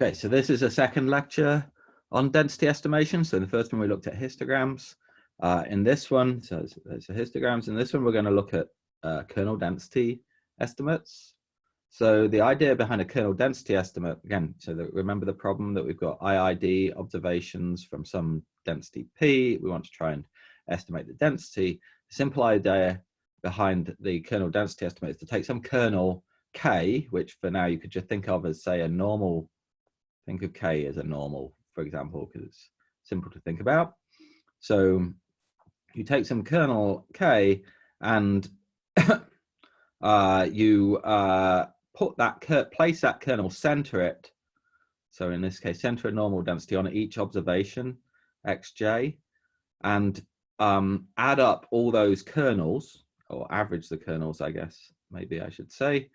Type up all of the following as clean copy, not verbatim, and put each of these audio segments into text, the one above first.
Okay, so this is a second lecture on density estimation. So in the first one, we looked at histograms. In this one, so it's histograms. In this one, we're going to look at kernel density estimates. So the idea behind a kernel density estimate, again, so that remember the problem that we've got IID observations from some density P. We want to try and estimate the density. The simple idea behind the kernel density estimate is to take some kernel K, which for now you could just think of as, say, a normal. Think of K as a normal, for example, because it's simple to think about. So you take some kernel K and you place that kernel, center it. So in this case, center a normal density on each observation, xj, and add up all those kernels, or average the kernels, I guess, maybe I should say,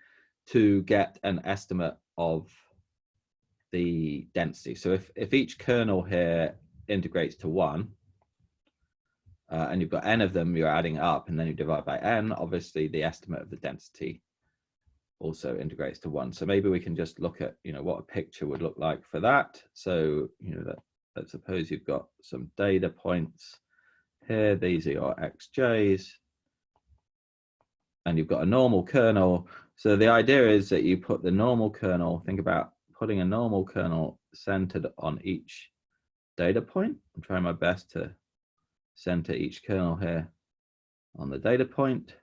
to get an estimate of the density. So if each kernel here integrates to 1, and you've got n of them, you're adding up, and then you divide by n, obviously the estimate of the density also integrates to 1. So maybe we can just look at, what a picture would look like for that. So, let's suppose you've got some data points here. These are your xj's, and you've got a normal kernel. So the idea is that you put the normal kernel, think about putting a normal kernel centered on each data point. I'm trying my best to center each kernel here on the data point.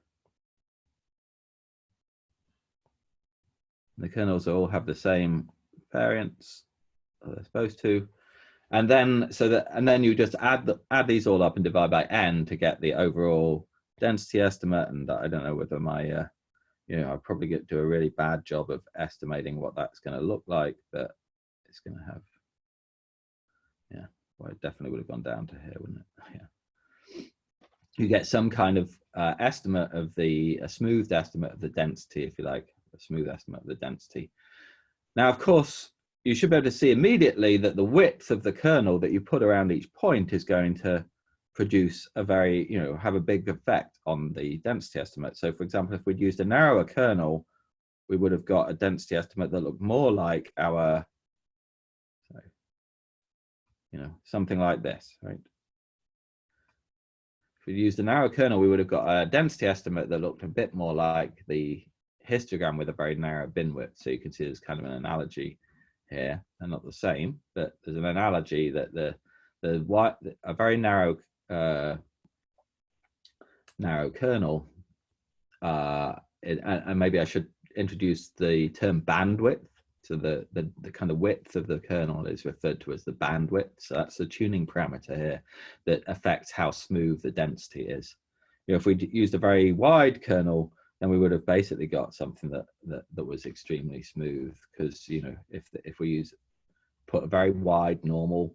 The kernels all have the same variance, they're supposed to. And then you just add these all up and divide by n to get the overall density estimate. And I don't know whether my I'll probably do a really bad job of estimating what that's going to look like, but it's going to have, well, it definitely would have gone down to here, wouldn't it? Yeah. You get some kind of estimate of a smoothed estimate of the density, if you like, a smooth estimate of the density. Now, of course, you should be able to see immediately that the width of the kernel that you put around each point is going to produce a very, have a big effect on the density estimate. So for example, if we'd used a narrower kernel, we would have got a density estimate that looked more like our, something like this, right? If we used a narrow kernel, we would have got a density estimate that looked a bit more like the histogram with a very narrow bin width. So you can see there's kind of an analogy here. They're not the same, but there's an analogy that a very narrow kernel, and maybe I should introduce the term bandwidth. So the kind of width of the kernel is referred to as the bandwidth. So that's the tuning parameter here that affects how smooth the density is. If we used a very wide kernel, then we would have basically got something that was extremely smooth, because if we put a very wide normal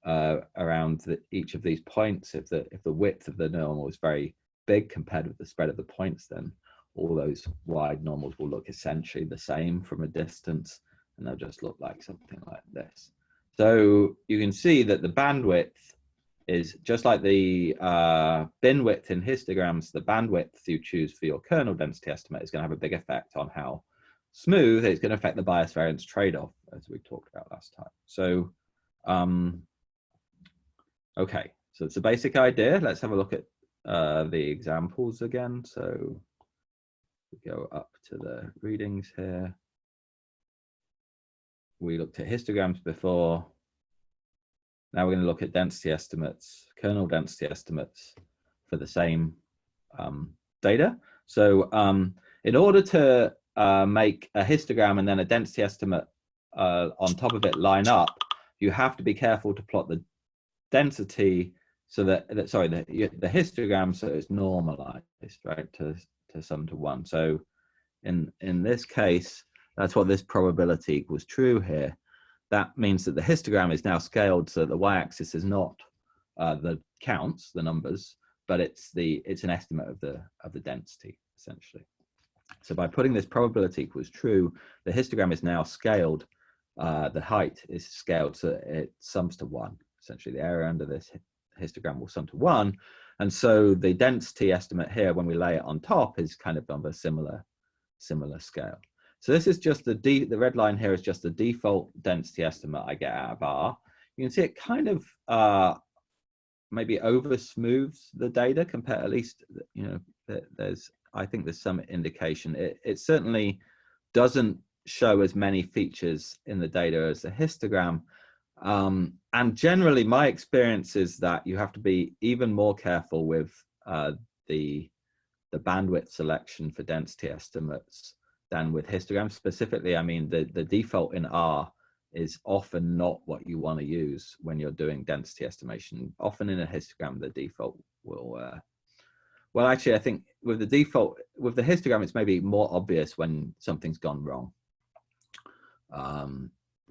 around each of these points, if the width of the normal is very big compared with the spread of the points, then all those wide normals will look essentially the same from a distance, and they'll just look like something like this. So you can see that the bandwidth is just like the bin width in histograms. The bandwidth you choose for your kernel density estimate is going to have a big effect on how smooth. It's going to affect the bias variance trade-off, as we talked about last time. So okay, so it's a basic idea. Let's have a look at the examples again. So we go up to the readings here. We looked at histograms before. Now we're going to look at density estimates, kernel density estimates for the same data. So in order to make a histogram and then a density estimate on top of it line up, you have to be careful to plot the density so that the histogram so it's normalized, right, to sum to 1. So in this case, that's what this probability equals true here. That means that the histogram is now scaled so that the y-axis is not the counts, the numbers, but it's an estimate of the density, essentially. So by putting this probability equals true, the histogram is now scaled. The height is scaled so that it sums to 1. Essentially, the area under this histogram will sum to 1. And so the density estimate here, when we lay it on top, is kind of of a similar scale. So this is just the red line here is just the default density estimate I get out of R. You can see it kind of maybe over smooths the data compared, at least, you know, I think there's some indication. It certainly doesn't show as many features in the data as the histogram. And generally my experience is that you have to be even more careful with the bandwidth selection for density estimates than with histograms. Specifically, I mean, the default in R is often not what you want to use when you're doing density estimation. Often in a histogram, the default will, well, actually, I think with the default, with the histogram, it's maybe more obvious when something's gone wrong.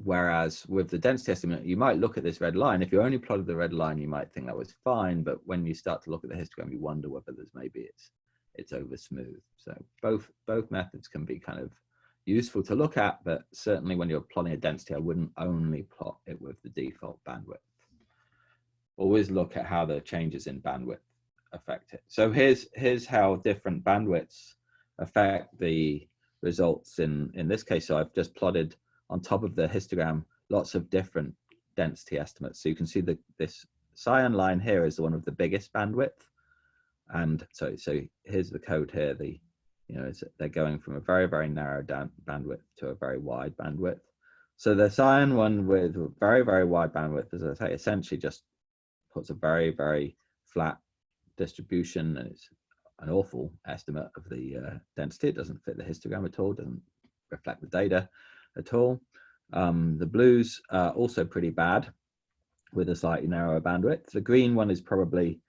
Whereas with the density estimate, you might look at this red line. If you only plotted the red line, you might think that was fine. But when you start to look at the histogram, you wonder whether there's maybe it's over smooth. So both methods can be kind of useful to look at, but certainly when you're plotting a density, I wouldn't only plot it with the default bandwidth. Always look at how the changes in bandwidth affect it. So here's how different bandwidths affect the results in this case. So I've just plotted on top of the histogram lots of different density estimates. So you can see this cyan line here is the one with the biggest bandwidth. And so here's the code here. They're going from a very, very narrow bandwidth to a very wide bandwidth. So the cyan one with very, very wide bandwidth, as I say, essentially just puts a very, very flat distribution, and it's an awful estimate of the density. It doesn't fit the histogram at all, doesn't reflect the data at all. The blues are also pretty bad with a slightly narrower bandwidth. The green one is probably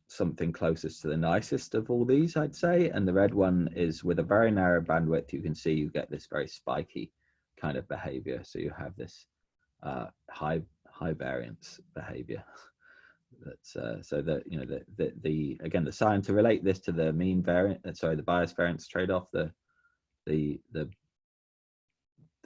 something closest to the nicest of all these, I'd say, and the red one is with a very narrow bandwidth. You can see you get this very spiky kind of behavior. So you have this high variance behavior. That's so that, you know, again, the sign to relate this to the mean variance, the bias variance trade-off, the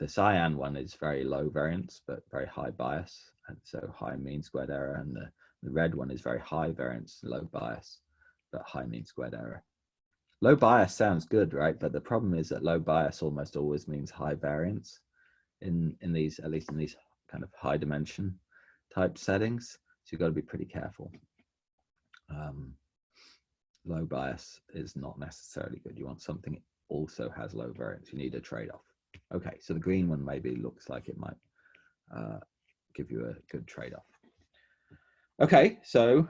cyan one is very low variance but very high bias, and so high mean squared error, and the red one is very high variance, low bias, but high mean squared error. Low bias sounds good, right? But the problem is that low bias almost always means high variance in these, at least in these kind of high dimension type settings. So you've got to be pretty careful. Low bias is not necessarily good. You want something that also has low variance. You need a trade-off. Okay, so the green one maybe looks like it might give you a good trade-off. Okay, so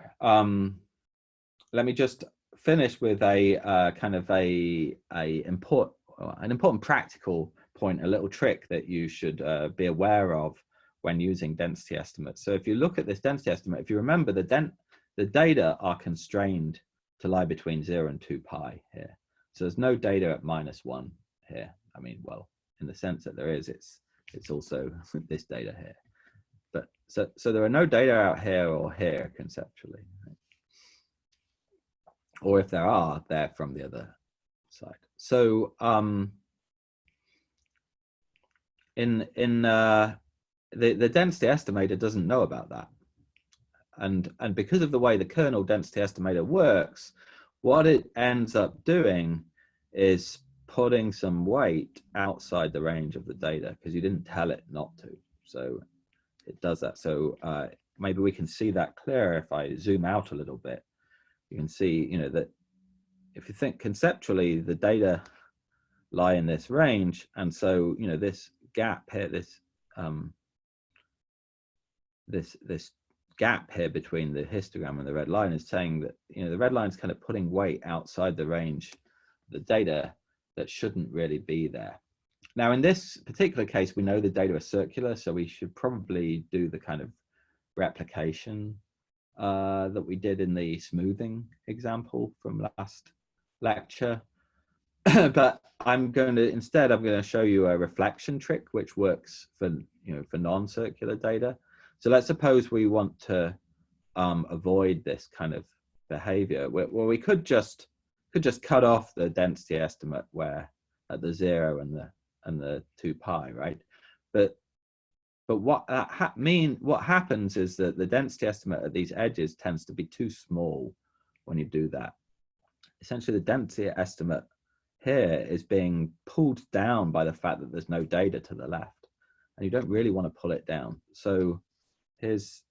let me just finish with a kind of an important practical point, a little trick that you should be aware of when using density estimates. So if you look at this density estimate, if you remember, the data are constrained to lie between 0 and 2 pi here. So there's no data at -1 here. I mean, well, in the sense that there is, it's also this data here. But so there are no data out here or here conceptually, right? Or if there are, they're from the other side. So the density estimator doesn't know about that, and because of the way the kernel density estimator works, what it ends up doing is putting some weight outside the range of the data because you didn't tell it not to. So it does that. So maybe we can see that clearer if I zoom out a little bit. You can see, you know, that if you think conceptually, the data lie in this range, and so, you know, this gap here, this gap here between the histogram and the red line is saying that, you know, the red line is kind of putting weight outside the range of the data that shouldn't really be there. Now, in this particular case, we know the data are circular, so we should probably do the kind of replication that we did in the smoothing example from last lecture. But I'm going to show you a reflection trick which works for, you know, for non-circular data. So let's suppose we want to avoid this kind of behavior. Well, we could just cut off the density estimate where at the 0 and the 2 pi, right? But what happens is that the density estimate at these edges tends to be too small when you do that. Essentially, the density estimate here is being pulled down by the fact that there's no data to the left, and you don't really want to pull it down. So here's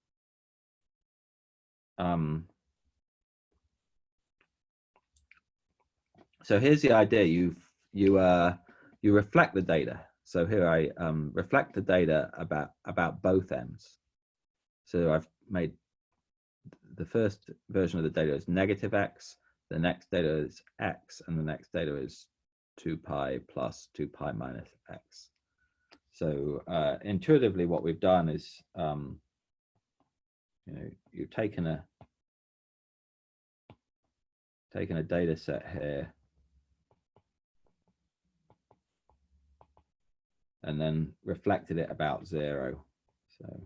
so here's the idea. You reflect the data. So here I reflect the data about both ends. So I've made the first version of the data is negative x, the next data is x, and the next data is 2 pi plus 2 pi minus x. So intuitively, what we've done is, you've taken a data set here, and then reflected it about 0. So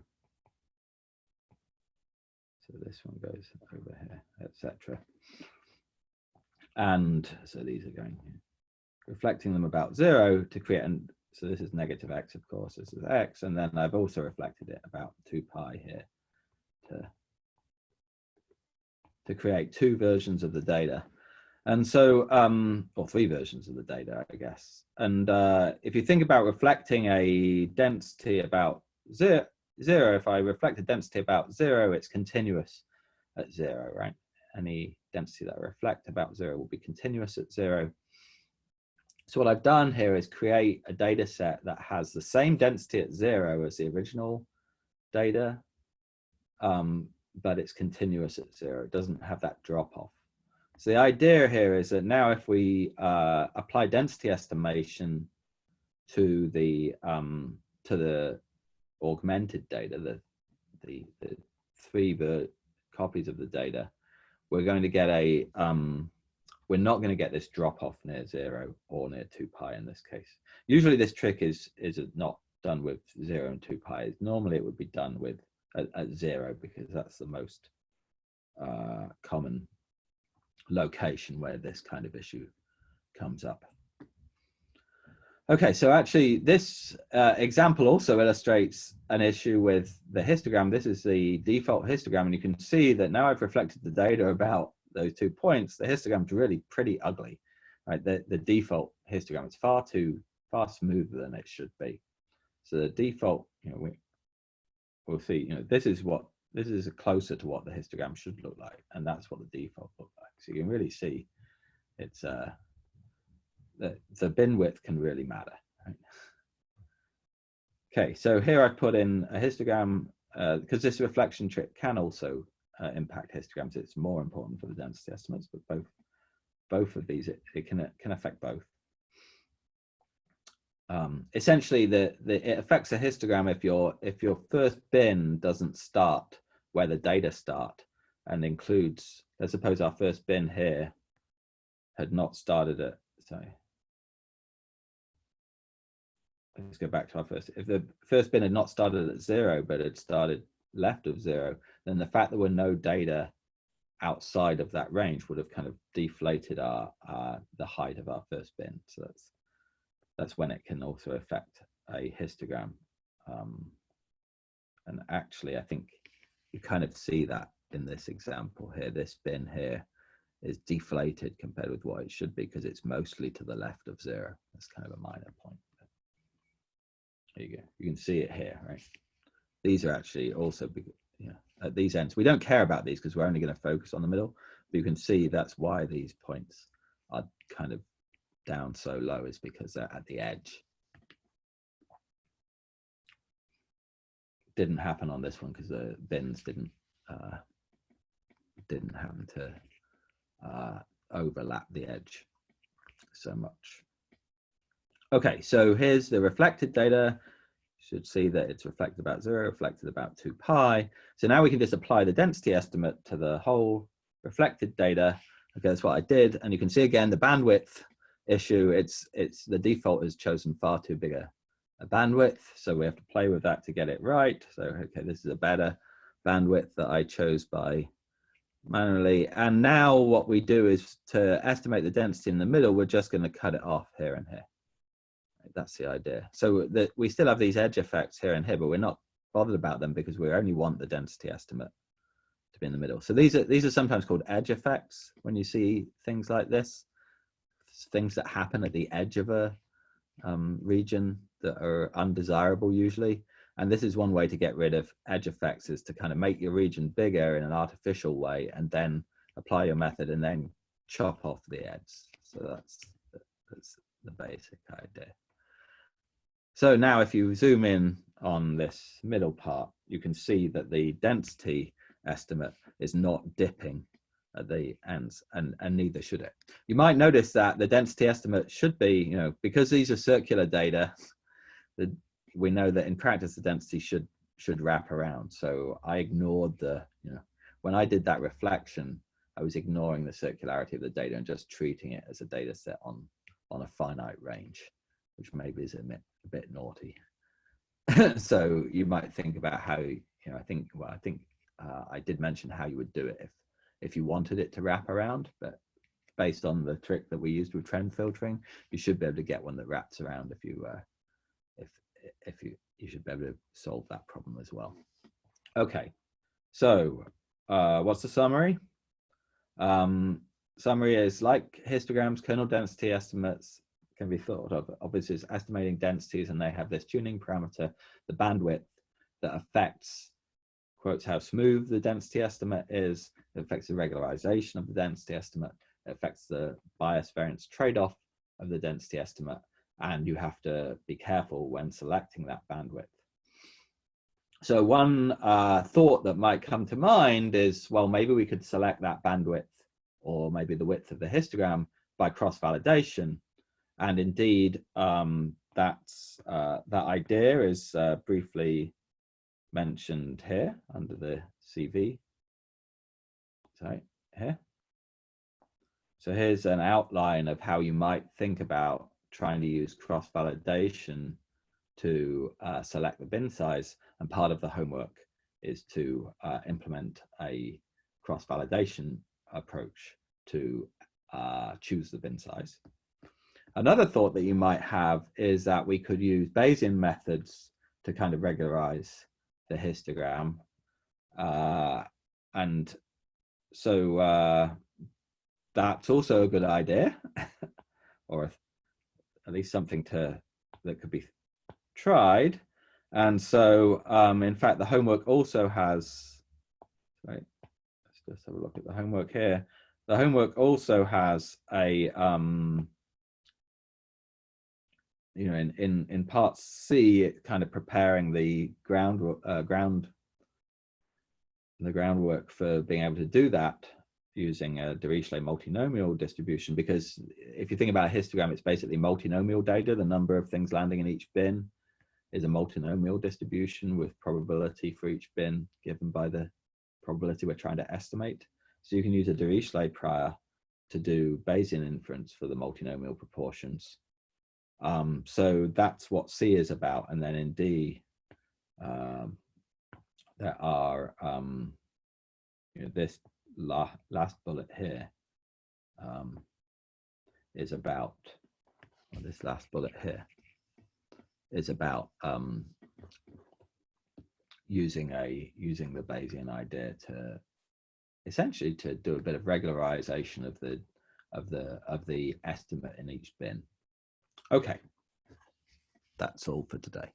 this one goes over here, etc. And so these are going here, reflecting them about 0 to create, and so this is negative x, of course, this is x, and then I've also reflected it about 2 pi here to create 2 versions of the data. And so, or 3 versions of the data, I guess. And if you think about reflecting a density about 0, if I reflect a density about 0, it's continuous at 0, right? Any density that I reflect about 0 will be continuous at 0. So what I've done here is create a data set that has the same density at 0 as the original data, but it's continuous at 0. It doesn't have that drop off. So the idea here is that now if we apply density estimation to the augmented data, the 3 copies of the data, we're going to get a we're not going to get this drop off near 0 or near 2 pi in this case. Usually this trick is not done with 0 and 2 pi. Normally it would be done with at 0, because that's the most common location where this kind of issue comes up. Okay, so actually this example also illustrates an issue with the histogram. This is the default histogram, and you can see that now I've reflected the data about those 2 points. The histogram's really pretty ugly, right? The default histogram is far smoother than it should be. So the default, we'll see, this is closer to what the histogram should look like, and that's what the default looks like. So you can really see it's the bin width can really matter, right? Okay, so here I've put in a histogram because this reflection trick can also impact histograms. It's more important for the density estimates, but both of these it can affect both. Essentially, it affects a histogram if your first bin doesn't start where the data start and includes, let's suppose our first bin here had not started at, sorry, let's go back to our first. If the first bin had not started at 0 but had started left of 0, then the fact that there were no data outside of that range would have kind of deflated the height of our first bin. So that's when it can also affect a histogram. And actually, I think you kind of see that in this example here. This bin here is deflated compared with what it should be because it's mostly to the left of 0. That's kind of a minor point. There you go. You can see it here, right? These are actually also, at these ends. We don't care about these because we're only going to focus on the middle. But you can see that's why these points are kind of down so low, is because they're at the edge. Didn't happen on this one because the bins didn't happen to overlap the edge so much. Okay, so here's the reflected data. You should see that it's reflected about 0, reflected about 2 pi. So now we can just apply the density estimate to the whole reflected data. Okay, that's what I did. And you can see again the bandwidth issue. It's the default has chosen far too big a bandwidth. So we have to play with that to get it right. So, okay, this is a better bandwidth that I chose by manually. And now what we do is to estimate the density in the middle, we're just going to cut it off here and here. That's the idea. So that we still have these edge effects here and here, but we're not bothered about them because we only want the density estimate be in the middle. So these are sometimes called edge effects when you see things like this. things that happen at the edge of a region that are undesirable usually. And this is one way to get rid of edge effects, is to kind of make your region bigger in an artificial way and then apply your method and then chop off the edge. So that's the basic idea. So now if you zoom in on this middle part, you can see that the density estimate is not dipping at the ends, and neither should it. You might notice that the density estimate should be, you know, because these are circular data, we know that in practice the density should wrap around. So I ignored the, you know, when I did that reflection, I was ignoring the circularity of the data and just treating it as a data set on a finite range, which maybe is a bit naughty. So you might think about how, you know, I think I did mention how you would do it if you wanted it to wrap around, but based on the trick that we used with trend filtering, you should be able to get one that wraps around if you should be able to solve that problem as well. Okay, so what's the summary? Summary is, like histograms, kernel density estimates can be thought of obviously as estimating densities, and they have this tuning parameter, the bandwidth, that affects, quotes, how smooth the density estimate is. It affects the regularization of the density estimate. It affects the bias variance trade-off of the density estimate, and you have to be careful when selecting that bandwidth. So one thought that might come to mind is, well, maybe we could select that bandwidth, or maybe the width of the histogram, by cross-validation. And indeed, that idea is briefly mentioned here under the CV. Sorry, here. So here's an outline of how you might think about trying to use cross-validation to select the bin size, and part of the homework is to implement a cross-validation approach to choose the bin size. Another thought that you might have is that we could use Bayesian methods to kind of regularize the histogram, and so that's also a good idea, or at least something that could be tried. And so in fact the homework also has, right, let's just have a look at the homework here. The homework also has a you know, in part C, it's kind of preparing the groundwork for being able to do that using a Dirichlet multinomial distribution, because if you think about a histogram, it's basically multinomial data. The number of things landing in each bin is a multinomial distribution with probability for each bin given by the probability we're trying to estimate. So you can use a Dirichlet prior to do Bayesian inference for the multinomial proportions. So that's what C is about. And then in D, there are, you know, this last bullet here is about, well, this last bullet here is about using the Bayesian idea to essentially to do a bit of regularization of the estimate in each bin. Okay, that's all for today.